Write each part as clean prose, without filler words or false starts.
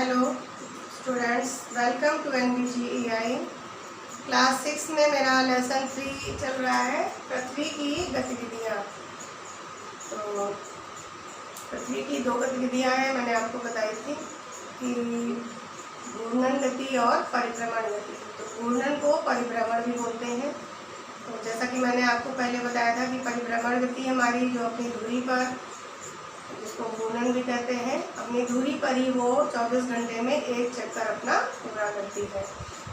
Hello students, welcome to NBGEI। Class 6 में मेरा lesson 3 चल रहा है, पृथ्वी की गतिविधियाँ। तो पृथ्वी की 2 गतिविधियाँ हैं, मैंने आपको बताई थी कि घूर्णन गति और परिभ्रमण गति। तो घूर्णन को परिभ्रमण भी बोलते हैं। तो जैसा कि मैंने आपको पहले बताया था कि परिभ्रमण गति हमारी जो अपनी धुरी पर, जिसको घूर्णन भी कहते हैं, अपनी धुरी पर ही वो 24 घंटे में एक चक्कर अपना पूरा करती है।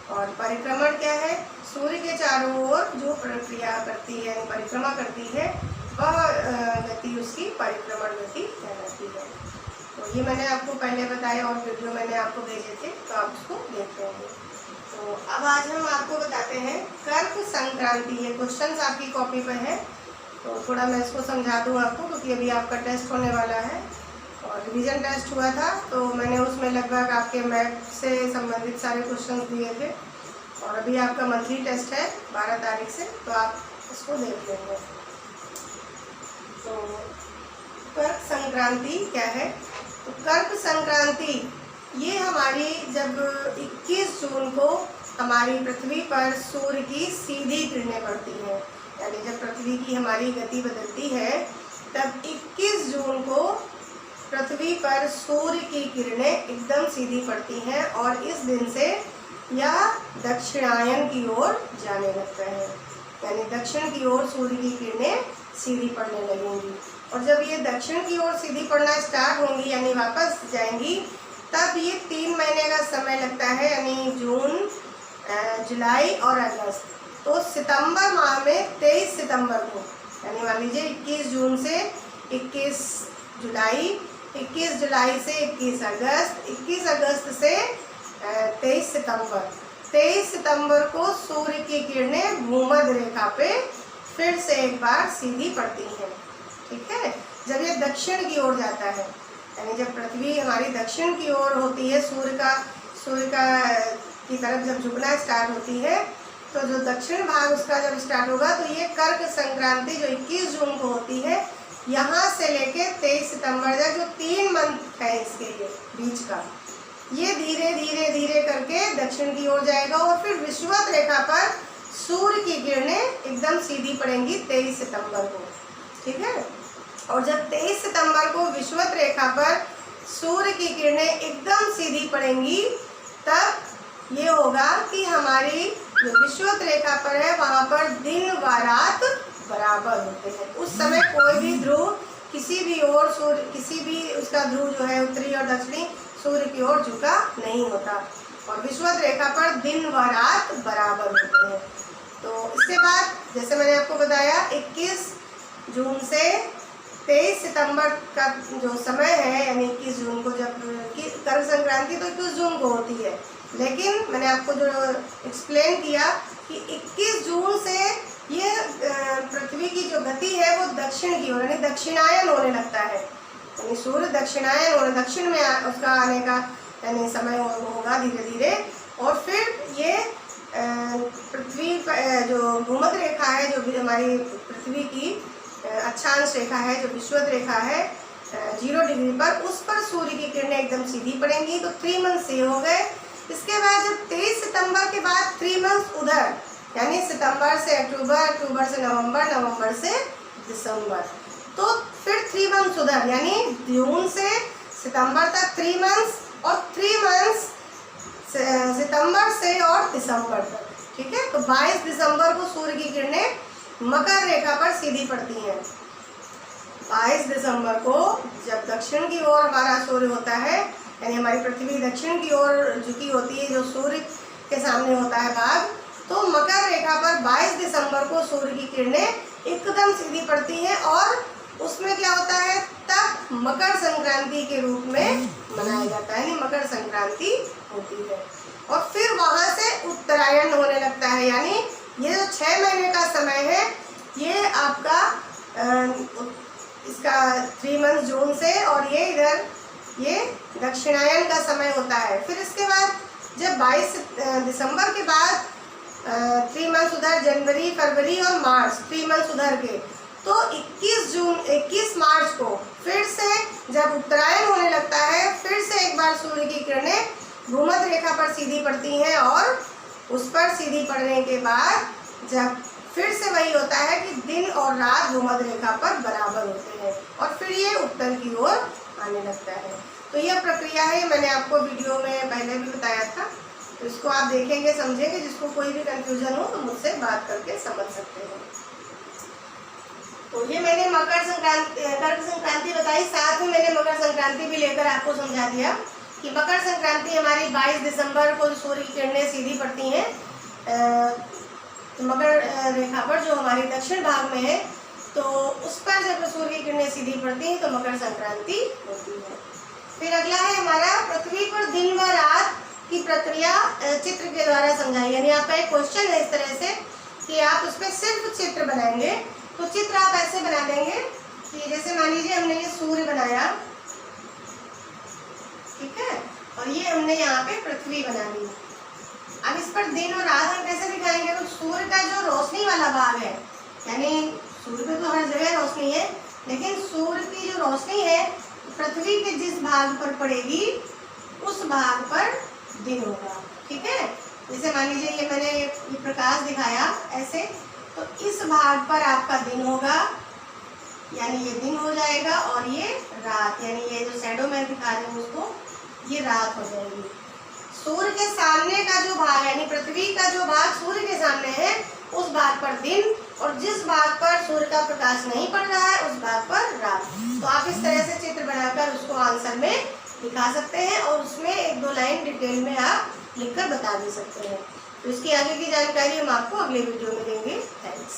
और परिक्रमण क्या है? सूर्य के चारों ओर जो प्रक्रिया करती है, परिक्रमा करती है, वह गति उसकी परिक्रमण गति कहलाती है। तो ये मैंने आपको पहले बताया और वीडियो मैंने आपको भेजे थे, तो आप उसको देख लेंगे। तो अब आज हम आपको बताते हैं कर्क संक्रांति। ये क्वेश्चंस आपकी कॉपी पर है, तो थोड़ा मैं इसको समझा दूँ आपको, क्योंकि अभी आपका टेस्ट होने वाला है और रिवीजन टेस्ट हुआ था। तो मैंने उसमें लगभग आपके मैथ से संबंधित सारे क्वेश्चंस दिए थे और अभी आपका मंथली टेस्ट है 12 तारीख से, तो आप इसको देख लेंगे। तो कर्क संक्रांति क्या है? तो कर्क संक्रांति ये हमारी जब 21 जून को हमारी पृथ्वी पर सूर्य की सीधी किरणें पड़ती हैं, यानी जब पृथ्वी की हमारी गति बदलती है, तब 21 जून को पृथ्वी पर सूर्य की किरणें एकदम सीधी पड़ती हैं और इस दिन से यह दक्षिणायन की ओर जाने लगता है, यानी दक्षिण की ओर सूर्य की किरणें सीधी पड़ने लगेंगी। और जब ये दक्षिण की ओर सीधी पड़ना स्टार्ट होंगी, यानी वापस जाएंगी, तब ये 3 महीने का समय लगता है, यानी जून, जुलाई और अगस्त। तो सितंबर माह में 23 सितंबर को, यानी मान लीजिए 21 जून से 21 जुलाई, 21 जुलाई से 21 अगस्त, 21 अगस्त से 23 सितंबर, 23 सितंबर को सूर्य की किरणें भूमध्य रेखा पे फिर से एक बार सीधी पड़ती हैं। ठीक है, जब ये दक्षिण की ओर जाता है, यानी जब पृथ्वी हमारी दक्षिण की ओर होती है, सूर्य का की तरफ जब झुकना स्टार्ट होती है, तो जो दक्षिण भाग उसका जब स्टार्ट होगा, तो ये कर्क संक्रांति जो 21 जून को होती है, यहाँ से लेके 23 सितंबर तक जो 3 मंथ है इसके लिए बीच का, ये धीरे धीरे धीरे करके दक्षिण की ओर जाएगा और फिर विषुवत रेखा पर सूर्य की किरणें एकदम सीधी पड़ेंगी 23 सितंबर को। ठीक है, और जब 23 सितंबर को विषुवत रेखा पर सूर्य की किरणें एकदम सीधी पड़ेंगी, तब ये होगा कि हमारी जो विषुवत रेखा पर है, वहाँ पर दिन व रात बराबर होते हैं। उस समय कोई भी ध्रुव किसी भी ओर, सूर्य किसी भी उसका ध्रुव जो है उत्तरी और दक्षिणी सूर्य की ओर झुका नहीं होता और विषुवत रेखा पर दिन व रात बराबर होते हैं। तो इसके बाद जैसे मैंने आपको बताया, 21 जून से 23 सितंबर का जो समय है, यानी 21 जून को जब कर्क संक्रांति तो 21 जून को होती है, लेकिन मैंने आपको जो एक्सप्लेन किया कि 21 जून से ये पृथ्वी की जो गति है वो दक्षिण की ओर, यानी दक्षिणायन होने लगता है, यानी सूर्य दक्षिणायन और दक्षिण में उसका आने का यानी समय होगा धीरे धीरे। और फिर ये पृथ्वी जो भूमध्य रेखा है, जो भी हमारी पृथ्वी की अक्षांश रेखा है, जो विषुवत रेखा है 0 डिग्री पर, उस पर सूर्य की किरणें एकदम सीधी पड़ेंगी। तो 3 मंथ से हो गए। इसके बाद जब 23 सितंबर के बाद 3 मंथ उधर, यानी सितंबर से अक्टूबर, अक्टूबर से नवंबर, नवंबर से दिसंबर, तो फिर 3 मंथ उधर, यानी जून से सितंबर तक 3 मंथ्स और 3 मंथ्स सितंबर से और दिसंबर तक। ठीक है, तो 22 दिसंबर को सूर्य की किरणें मकर रेखा पर सीधी पड़ती हैं। 22 दिसंबर को जब दक्षिण की ओर हमारा सूर्य होता है, यानी हमारी पृथ्वी दक्षिण की ओर झुकी होती है, जो सूर्य के सामने होता है भाग, तो मकर रेखा पर 22 दिसंबर को सूर्य की किरणें एकदम सीधी पड़ती हैं और उसमें क्या होता है, तब मकर संक्रांति के रूप में मनाया जाता है, यानी मकर संक्रांति होती है। और फिर वहाँ से उत्तरायण होने लगता है, यानी ये जो 6 महीने का समय है, ये आपका इसका 3 मंथ जून से, और ये इधर ये दक्षिणायन का समय होता है। फिर इसके बाद जब 22 दिसंबर के बाद 3 मंथ उधर, जनवरी, फरवरी और मार्च 3 मंथ उधर के, तो 21 मार्च को फिर से जब उत्तरायण होने लगता है, फिर से एक बार सूर्य की किरणें भूमध्य रेखा पर सीधी पड़ती हैं और उस पर सीधी पड़ने के बाद जब फिर से वही होता है कि दिन और रात भूमध्य रेखा पर बराबर होते हैं और फिर ये उत्तर की ओर आने लगता है। तो यह प्रक्रिया है, मैंने आपको वीडियो में पहले भी बताया था, तो इसको आप देखेंगे समझेंगे। जिसको कोई भी कंफ्यूजन हो तो मुझसे बात करके समझ सकते हैं। तो ये मैंने मकर संक्रांति बताई, साथ में मैंने मकर संक्रांति भी लेकर आपको समझा दिया कि मकर संक्रांति हमारी 22 दिसंबर को सूर्य की किरणें सीधी पड़ती हैं मकर रेखा पर, जो हमारी दक्षिण भाग में है। तो उस पर जब सूर्य की किरणें सीधी पड़ती हैं तो मकर संक्रांति होती है। फिर अगला है हमारा पृथ्वी पर दिन व रात की प्रक्रिया चित्र के द्वारा समझाई। यानी आपका एक क्वेश्चन है इस तरह से कि आप उसमें सिर्फ चित्र बनाएंगे। तो चित्र आप ऐसे बना देंगे कि जैसे मान लीजिए हमने ये सूर्य बनाया, ठीक है, और ये हमने यहाँ पे पृथ्वी बना दी। अब इस पर दिन और रात हम कैसे दिखाएंगे? तो सूर्य का जो रोशनी वाला भाग है, यानी सूर्य पे तो हर जगह रोशनी है, लेकिन सूर्य की जो रोशनी है पृथ्वी के जिस भाग पर पड़ेगी उस भाग पर दिन होगा। ठीक है, जैसे मान लीजिए ये मैंने ये प्रकाश दिखाया ऐसे, तो इस भाग पर आपका दिन होगा, यानी ये दिन हो जाएगा, और ये रात, यानी ये जो शैडो मैं दिखा रही हूँ उसको, ये रात हो जाएगी। सूर्य के सामने का जो भाग है, यानी पृथ्वी का जो भाग सूर्य के सामने है, उस भाग पर दिन, और जिस भाग पर सूर्य का प्रकाश नहीं पड़ रहा है उस भाग पर रात। तो आप इस तरह से चित्र बनाकर उसको आंसर में दिखा सकते हैं और उसमें 1-2 लाइन डिटेल में आप लिखकर बता भी सकते हैं। तो इसकी आगे की जानकारी हम आपको अगले वीडियो में देंगे। थैंक्स।